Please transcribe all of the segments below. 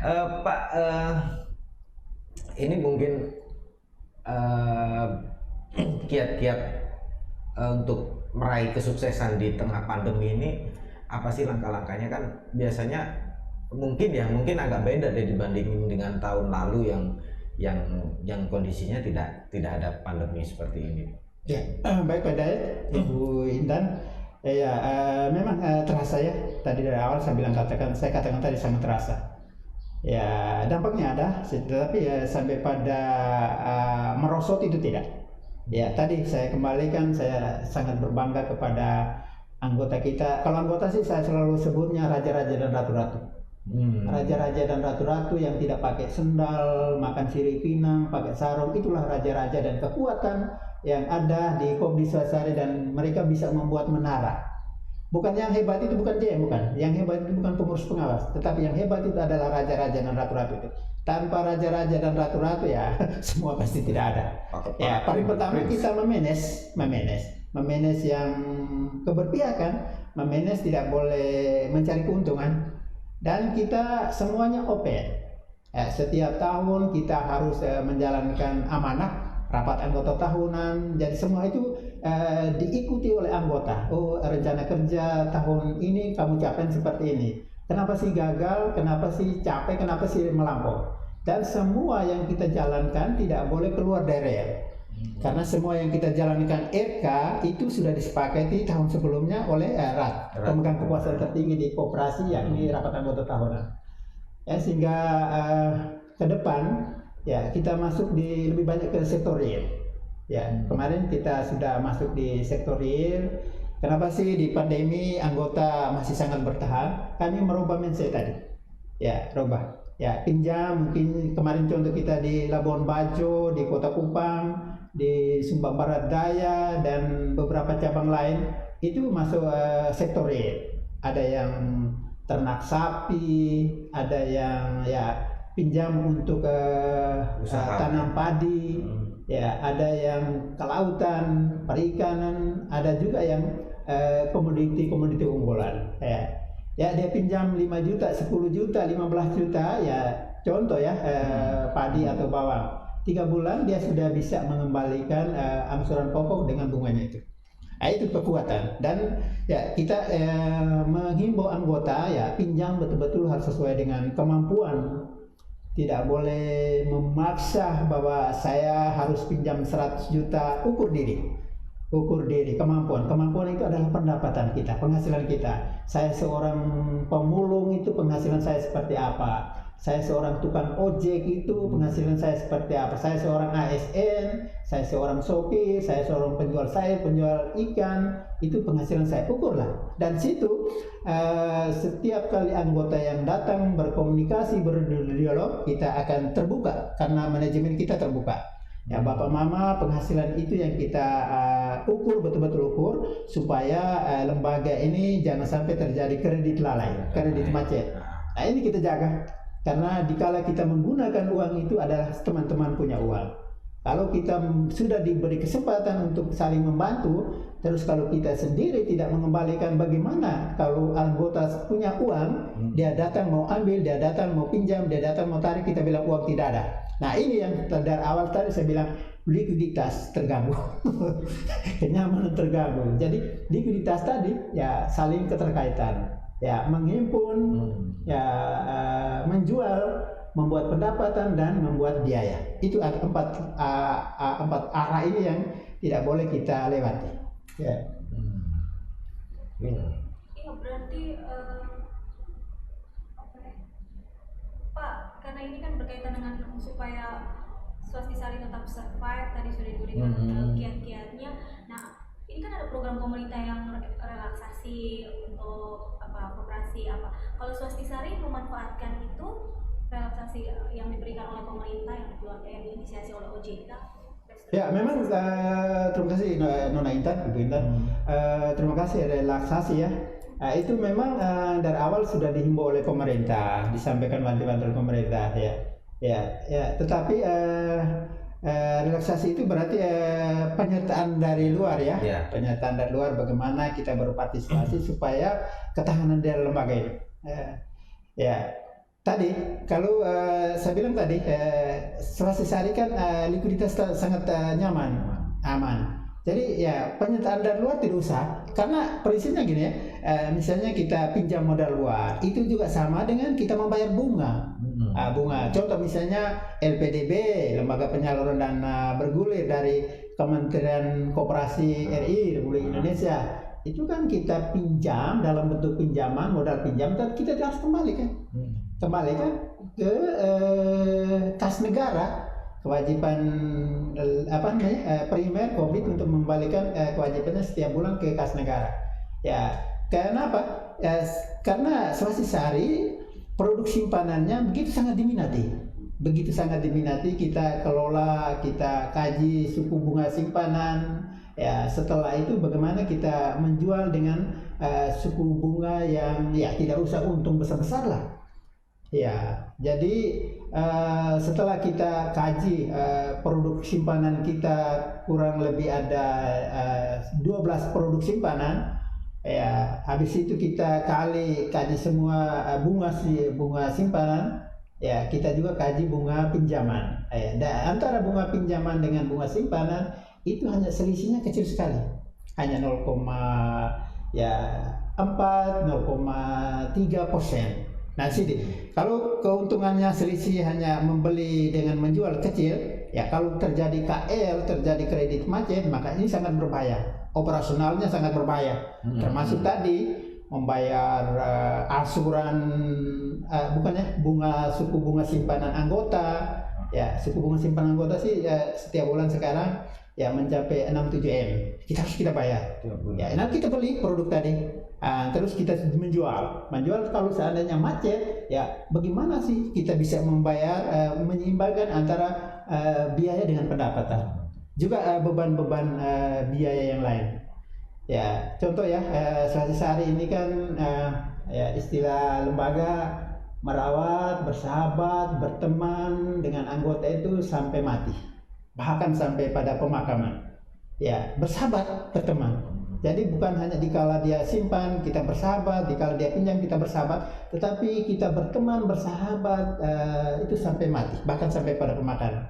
Pak, ini mungkin eh, kiat-kiat untuk meraih kesuksesan di tengah pandemi ini apa sih langkah-langkahnya? Kan biasanya mungkin agak beda deh dibandingin dengan tahun lalu yang yang kondisinya tidak ada pandemi seperti ini. Ya, baik Pak Dayat, Ibu Intan. Ya, memang terasa ya. Tadi dari awal saya katakan tadi sangat terasa. Ya, dampaknya ada, tetapi ya sampai pada merosot itu tidak. Ya, tadi saya kembalikan, saya sangat berbangga kepada anggota kita. Kalau anggota sih saya selalu sebutnya raja-raja dan ratu-ratu. Raja-raja dan ratu-ratu yang tidak pakai sendal, makan sirih pinang, pakai sarung, itulah raja-raja dan kekuatan yang ada di Kopdi Swasari, dan mereka bisa membuat menara. Bukan yang hebat itu bukan JM, bukan. Yang hebat itu bukan pengurus pengawas, tetapi yang hebat itu adalah raja-raja dan ratu-ratu itu. Tanpa raja-raja dan ratu-ratu ya semua pasti tidak ada. Ya, paling pertama kita memanage yang keberpihakan, memanage tidak boleh mencari keuntungan, dan kita semuanya open. Setiap tahun kita harus menjalankan amanah rapat anggota tahunan, jadi semua itu diikuti oleh anggota. Oh, rencana kerja tahun ini kamu capai seperti ini. Kenapa sih gagal? Kenapa sih capek? Kenapa sih melampau? Dan semua yang kita jalankan tidak boleh keluar dari rel. Karena semua yang kita jalankan RK itu sudah disepakati tahun sebelumnya oleh RAT, pemegang kekuasaan tertinggi di koperasi, yakni rapat anggota tahunan. Sehingga ke depan ya kita masuk di lebih banyak ke sektor real. Ya, kemarin kita sudah masuk di sektor real. Kenapa sih di pandemi anggota masih sangat bertahan? Kami merubah mindset tadi. Ya, rubah. Ya, pinjam mungkin kemarin contoh kita di Labuan Bajo, di Kota Kupang, di Sumba Barat Daya, dan beberapa cabang lain itu masuk sektor real. Ada yang ternak sapi, ada yang ya pinjam untuk tanam padi, ya ada yang kelautan, perikanan, ada juga yang komoditi unggulan. Ya dia pinjam 5 juta, 10 juta, 15 juta, ya contoh ya padi atau bawang. 3 bulan dia sudah bisa mengembalikan angsuran pokok dengan bunganya itu. Itu kekuatan, dan ya kita menghimbau anggota ya pinjam betul-betul harus sesuai dengan kemampuan. Tidak boleh memaksa bahwa saya harus pinjam 100 juta, ukur diri, kemampuan itu adalah pendapatan kita, penghasilan kita. Saya seorang pemulung, itu penghasilan saya seperti apa. Saya seorang tukang ojek, itu penghasilan saya seperti apa. Saya seorang ASN, saya seorang sopir, saya seorang penjual sayur, penjual ikan, itu penghasilan saya, ukurlah. Dan situ setiap kali anggota yang datang berkomunikasi, berdialog, kita akan terbuka karena manajemen kita terbuka. Ya, Bapak Mama, penghasilan itu yang kita ukur, betul-betul ukur, supaya lembaga ini jangan sampai terjadi kredit lalai, kredit macet. Nah, ini kita jaga, karena dikala kita menggunakan uang itu adalah teman-teman punya uang. Kalau kita sudah diberi kesempatan untuk saling membantu, terus kalau kita sendiri tidak mengembalikan, bagaimana kalau anggota punya uang, dia datang mau ambil, dia datang mau pinjam, dia datang mau tarik, kita bilang uang tidak ada. Nah, ini yang dari awal tadi saya bilang likuiditas terganggu, kenyamanan terganggu. Jadi likuiditas tadi ya saling keterkaitan, ya menghimpun, ya menjual, membuat pendapatan, dan membuat biaya. Itu empat arah ini yang tidak boleh kita lewati. Ya. Iya, berarti Pak, karena ini kan berkaitan dengan supaya Swastisari tetap survive, tadi sudah diberikan kiat-kiatnya. Nah, ini kan ada program pemerintah yang relaksasi untuk koperasi apa. Kalau Swastisari memanfaatkan itu relaksasi yang diberikan oleh pemerintah yang diinisiasi oleh OJK. Ya, memang terima kasih Nona Intan, Ibu Intan. Terima kasih relaksasi ya. Itu memang dari awal sudah dihimbau oleh pemerintah, disampaikan bantuan pemerintah ya. Tetapi relaksasi itu berarti penyertaan dari luar ya. Penyertaan dari luar, bagaimana kita berpartisipasi supaya ketahanan dari lembaga ini. tadi kalau saya bilang tadi Selasih kan likuiditas sangat nyaman, aman. Jadi ya penyertaan dari luar tidak usah, karena prinsipnya gini ya, misalnya kita pinjam modal luar itu juga sama dengan kita membayar bunga. Bunga. Contoh misalnya LPDB, Lembaga Penyaluran Dana Bergulir dari Kementerian Koperasi RI Republik Indonesia, itu kan kita pinjam dalam bentuk pinjaman, modal pinjam, dan kita harus kembalikan ke kas negara. Kewajiban primer COVID untuk membalikan kewajibannya setiap bulan ke kas negara. Ya, kenapa? Karena Sulawesi Sari produk simpanannya begitu sangat diminati, kita kelola, kita kaji suku bunga simpanan. Ya, setelah itu bagaimana kita menjual dengan suku bunga yang ya tidak usah untung besar-besar lah. Ya, jadi setelah kita kaji produk simpanan kita kurang lebih ada 12 produk simpanan, ya habis itu kita kaji semua bunga simpanan, ya kita juga kaji bunga pinjaman. Dan antara bunga pinjaman dengan bunga simpanan itu hanya selisihnya kecil sekali, hanya 0,3%. Nah sini, kalau keuntungannya selisih hanya membeli dengan menjual kecil, ya kalau terjadi KL, terjadi kredit macet, maka ini sangat berbahaya. Operasionalnya sangat berbahaya. Termasuk tadi membayar suku bunga simpanan anggota. Ya, suku bunga simpanan anggota sih setiap bulan sekarang ya mencapai 6-7 M. Kita bayar. Ya, nanti kita beli produk tadi. Terus kita menjual kalau seandainya macet, ya bagaimana sih kita bisa membayar, menyeimbangkan antara biaya dengan pendapatan, juga beban-beban biaya yang lain. Ya contoh ya, Sulawesi Sari ini kan ya istilah lembaga merawat, bersahabat, berteman dengan anggota itu sampai mati, bahkan sampai pada pemakaman. Ya bersahabat, berteman. Jadi bukan hanya dikala dia simpan kita bersahabat, dikala dia pinjam kita bersahabat, tetapi kita berteman, bersahabat itu sampai mati, bahkan sampai pada pemakaman.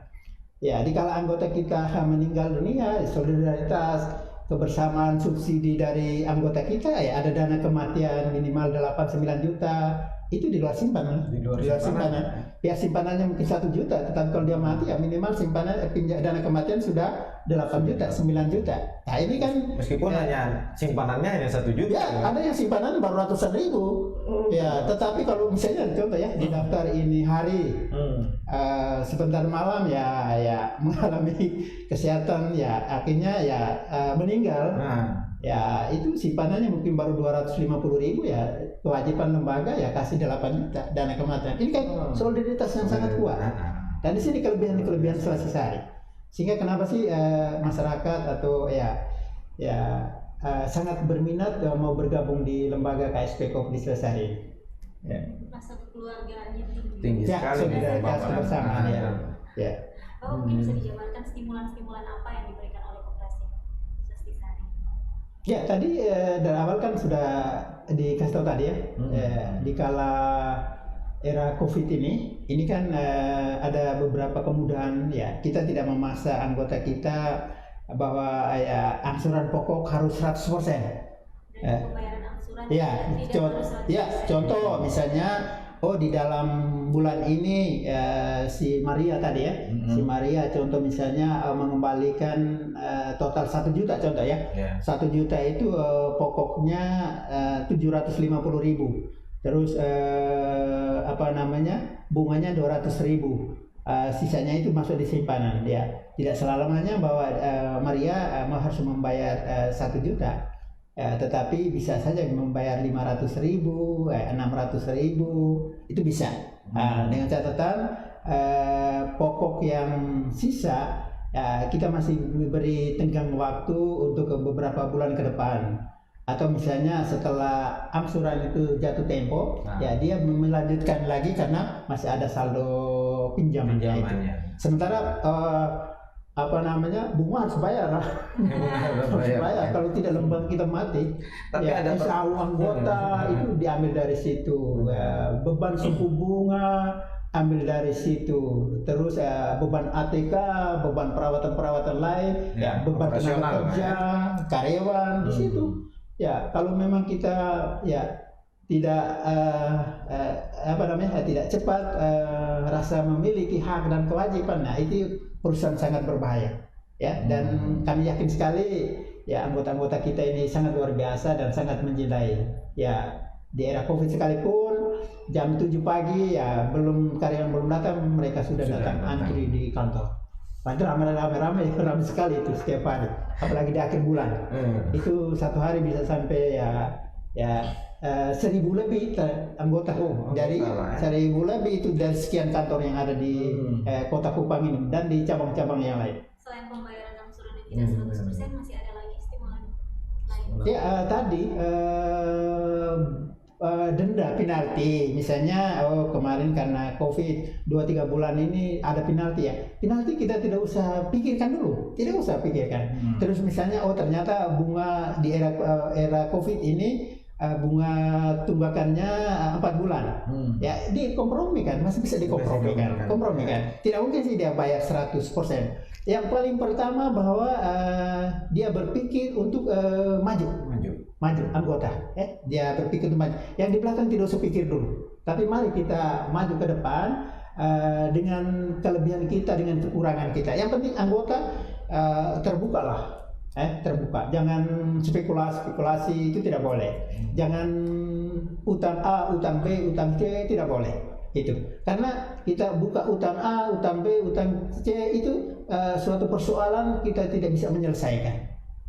Ya, dikala anggota kita meninggal dunia, solidaritas, kebersamaan, subsidi dari anggota kita, ya ada dana kematian minimal 8-9 juta, itu di luar simpanan. Di luar simpanan. Ya simpanannya mungkin 1 juta, tetapi kalau dia mati ya minimal simpanan dana kematian sudah 8 juta, 9 juta. Nah ini kan meskipun hanya simpanannya hanya 1 juta. Ya, ada yang simpanan baru ratusan ribu. Ya, tetapi kalau misalnya contoh ya di daftar ini hari sebentar malam ya mengalami kesehatan ya akhirnya ya meninggal. Ya itu simpanannya mungkin baru 250.000 ya, kewajiban lembaga ya kasih 8 juta dana kematian. Ini kan soliditas yang sangat kuat. Dan di sini kelebihan Sulawesi Sari. Sehingga kenapa sih masyarakat atau sangat berminat mau bergabung di lembaga KSP Koop di Sulawesi Sari. Ya. Rasa keluarganya tinggi sekali. Solidaritas kebersamaan ya. Ya. Mungkin bisa dijabarkan stimulan-stimulan apa yang diberikan oleh Koperasi Sulawesi Sari? Ya tadi dari awal kan sudah dikasih tahu tadi ya, dikala era COVID ini kan ada beberapa kemudahan ya, kita tidak memaksa anggota kita bahwa ya angsuran pokok harus 100%. Pembayaran angsuran contoh misalnya di dalam bulan ini si Maria tadi ya, si Maria contoh misalnya mengembalikan total 1 juta contoh ya, 1 juta itu pokoknya 750.000, terus bunganya 200.000, sisanya itu masuk di simpanan. Ya tidak selamanya bahwa Maria harus membayar 1 juta. Tetapi bisa saja membayar 500.000, 600.000 itu bisa. Dengan catatan pokok yang sisa kita masih beri tenggang waktu untuk beberapa bulan ke depan. Atau misalnya setelah angsuran itu jatuh tempo, ya dia melanjutkan lagi karena masih ada saldo pinjamannya. Sementara apa namanya, bunga harus bayar lah. Harus bayar. Kalau tidak lembang kita mati. Tapi ya, ada SAU anggota itu diambil dari situ. Ya, beban suku bunga ambil dari situ. Terus beban ATK, beban perawatan lain, Ya, beban tenaga operasional, kerja, karyawan di situ. Ya, kalau memang kita ya tidak apa namanya, tidak cepat rasa memiliki hak dan kewajiban, nah itu perusahaan sangat berbahaya ya. Dan kami yakin sekali ya anggota-anggota kita ini sangat luar biasa dan sangat mencintai ya. Di era Covid sekalipun jam 7 pagi ya karyawan belum datang, mereka sudah datang antri di kantor. Padahal ramai sekali itu setiap hari, apalagi di akhir bulan. Itu satu hari bisa sampai ya 1.000 lebih anggota. Jadi 1.000 lebih itu dari sekian kantor yang ada di kota Kupang ini dan di cabang-cabang yang lain. Selain pembayaran angsuran yang tidak 100%, masih ada lagi stimulan lain? Ya tadi denda, penalti. Misalnya kemarin karena Covid 2-3 bulan ini ada penalti ya. Penalti kita tidak usah pikirkan dulu, tidak usah pikirkan. Terus misalnya ternyata bunga di era Covid ini bunga tunggakannya 4 bulan. Ya dikompromikan, masih bisa dikompromikan. Tidak mungkin sih dia bayar 100%. Yang paling pertama bahwa dia berpikir untuk maju anggota. Dia berpikir untuk maju. Yang di belakang tidak usah pikir dulu. Tapi mari kita maju ke depan dengan kelebihan kita, dengan kekurangan kita. Yang penting anggota terbukalah. Terbuka, jangan spekulasi itu tidak boleh. Jangan utang A, utang B, utang C, tidak boleh. Itu karena kita buka utang A, utang B, utang C itu suatu persoalan kita tidak bisa menyelesaikan.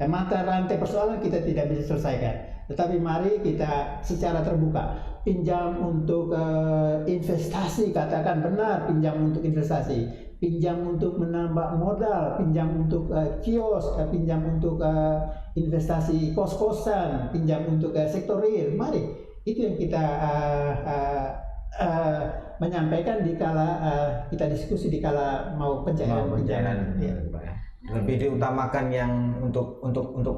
Mata rantai persoalan kita tidak bisa selesaikan. Tetapi mari kita secara terbuka pinjam untuk investasi, katakan benar, pinjam untuk investasi, pinjam untuk menambah modal, pinjam untuk kios, pinjam untuk investasi kos-kosan, pinjam untuk sektor real. Mari, itu yang kita menyampaikan di kala kita diskusi di kala mau pencairan. Ya. Lebih diutamakan yang untuk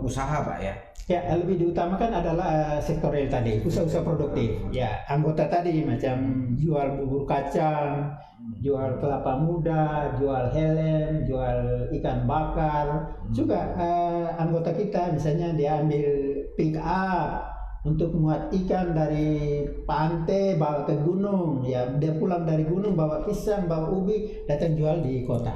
usaha, Pak ya. Ya, lebih diutamakan adalah sektor real tadi, usaha-usaha produktif. Ya, anggota tadi macam jual bubur kacang, jual kelapa muda, jual helm, jual ikan bakar. Juga anggota kita misalnya dia ambil pick up untuk muat ikan dari pantai bawa ke gunung. Ya, dia pulang dari gunung bawa pisang, bawa ubi, datang jual di kota.